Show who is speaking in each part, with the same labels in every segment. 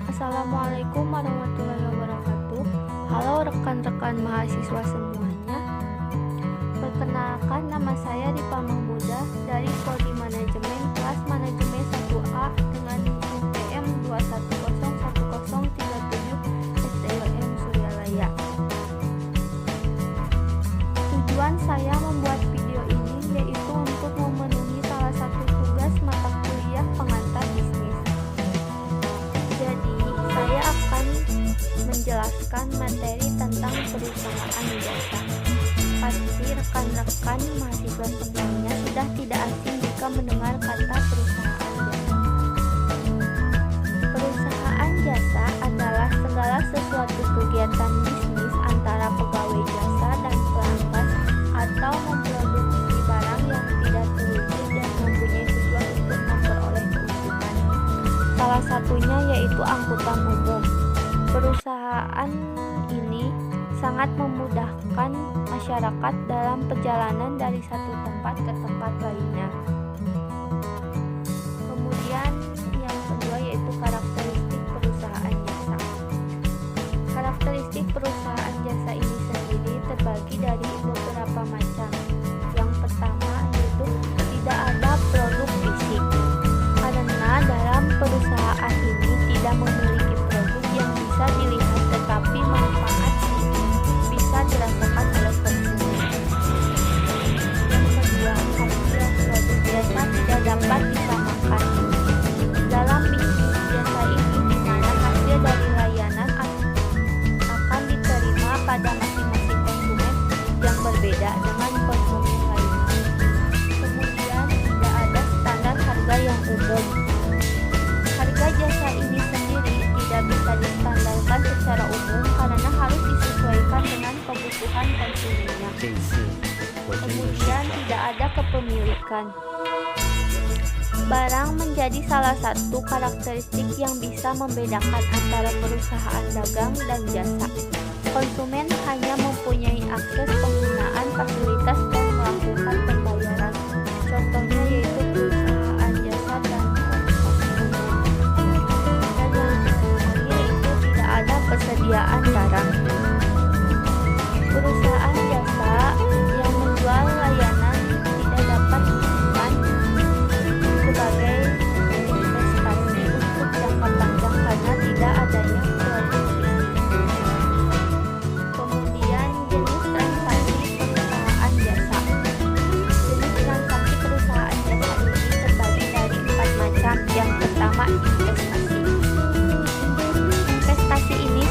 Speaker 1: Assalamualaikum warahmatullahi wabarakatuh. Halo rekan-rekan mahasiswa semuanya. Perkenalkan, nama saya Dipa Mahmudah dari Prodi Manajemen kelas Manajemen 1A dengan NPM 2101037 STLM Suryalaya. Tujuan saya membuat video ini yaitu untuk memenuhi salah satu tugas mata kuliah pengantar bisnis. Jadi, saya akan menjelaskan materi tentang perusahaan jasa. Pasti rekan-rekan mahasiswa semuanya sudah tidak asing jika mendengar kata perusahaan jasa. Perusahaan jasa adalah segala sesuatu kegiatan bisnis antara pegawai jasa dan pelanggan atau memproduksi barang yang tidak terwujud dan mempunyai tujuan untuk memperoleh keuntungan. Salah satunya yaitu angkutan umum. Perusahaan ini sangat memudahkan masyarakat dalam perjalanan dari satu tempat ke tempat lainnya. Kemudian yang kedua yaitu karakteristik perusahaan jasa. Karakteristik perusahaan jasa ini sendiri terbagi dari beberapa macam. Yang pertama yaitu tidak ada produk fisik. Karena dalam perusahaan ini tidak memiliki produk yang bisa dilihat, tetapi manfaat bisa dirasakan oleh konsumen. Yang kedua, hasil produk jasa tidak dapat disamakan. Dalam bisnis jasa ini, di mana hasil dari layanan akan diterima pada masing-masing konsumen yang berbeda dengan konsumen lainnya. Kemudian, tidak ada standar harga yang umum. Harga jasa ini sendiri tidak bisa distandarkan secara umum karena harus disesuaikan dengan kebutuhan konsumennya. Kemudian tidak ada kepemilikan. Barang menjadi salah satu karakteristik yang bisa membedakan antara perusahaan dagang dan jasa. Konsumen hanya mempunyai akses penggunaan fasilitas dan melakukan pembayaran. Contohnya yaitu perusahaan jasa transportasi umum. Dan yang terakhir yaitu tidak ada persediaan barang. Perusahaan jasa yang menjual layanan tidak dapat disimpan sebagai investasi untuk jangka panjang karena tidak adanya produk fisik. Kemudian jenis transaksi perusahaan jasa. Jenis transaksi perusahaan jasa ini terbagi dari 4 macam. Yang pertama, investasi. Investasi ini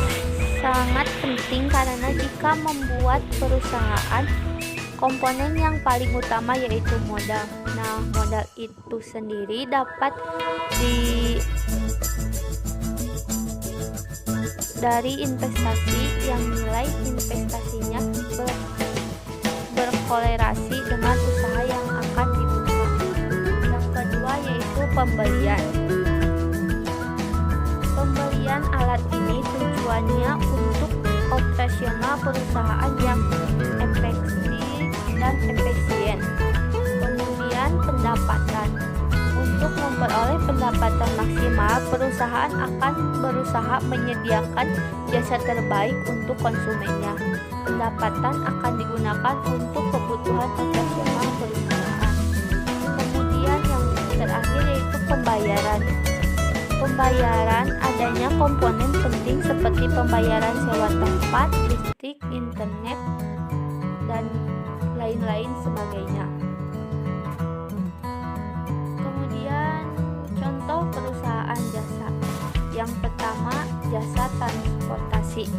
Speaker 1: sangat penting karena jika membuat perusahaan, komponen yang paling utama yaitu modal. Nah, modal itu sendiri dapat dari investasi yang nilai investasinya berkolerasi dengan usaha yang akan dibuka. Yang kedua yaitu pembelian. Pembelian alat ini tujuannya untuk operasional perusahaan yang efektif dan efisien. Kemudian pendapatan. Untuk memperoleh pendapatan maksimal, perusahaan akan berusaha menyediakan jasa terbaik untuk konsumennya. Pendapatan akan digunakan untuk kebutuhan operasional perusahaan. Kemudian yang terakhir yaitu pembayaran. Pembayaran adanya komponen penting seperti pembayaran sewa tempat, listrik, internet, dan lain-lain sebagainya. Kemudian contoh perusahaan jasa. Yang pertama, jasa transportasi.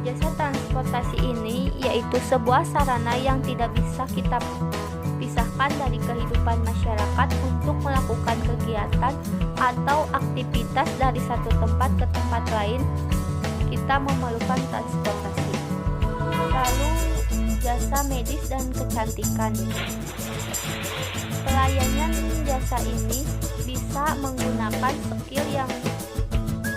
Speaker 1: Jasa transportasi ini yaitu sebuah sarana yang tidak bisa kita pisahkan dari kehidupan masyarakat untuk melakukan kegiatan atau aktivitas dari satu tempat ke tempat lain. Kita memerlukan transportasi. Lalu jasa medis dan kecantikan. Pelayanan jasa ini bisa menggunakan skill yang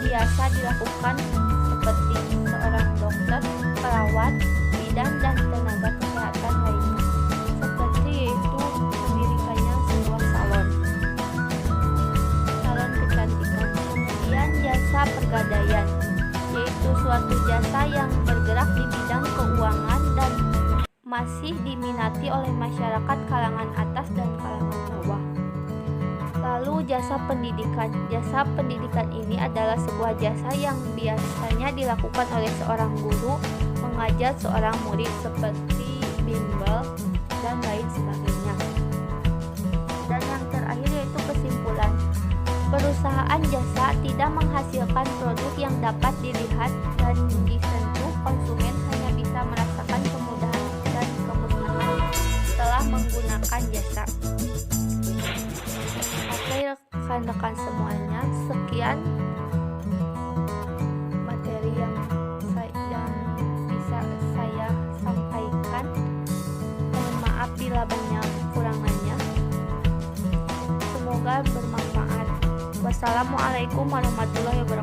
Speaker 1: biasa dilakukan seperti seorang dokter, perawat, bidan, dan tenaga kesehatan lainnya. Seperti yaitu mendirikannya sebuah salon kecantikan. Kemudian jasa pegadaian, yaitu suatu jasa yang bergerak di bidang keuangan dan masih diminati oleh masyarakat kalangan atas dan kalangan bawah. Lalu jasa pendidikan. Jasa pendidikan ini adalah sebuah jasa yang biasanya dilakukan oleh seorang guru mengajar seorang murid seperti bimbel dan lain sebagainya. Dan yang terakhir yaitu kesimpulan. Perusahaan jasa tidak menghasilkan produk yang dapat dilihat dan disentuh. Konsumen hanya bisa merasakan kemudahan dan kemusnahan setelah menggunakan jasa. Oke rekan-rekan semuanya, sekian materi yang bisa saya sampaikan. Mohon maaf bila banyak kekurangannya. Semoga bermanfaat. Wassalamualaikum warahmatullahi wabarakatuh.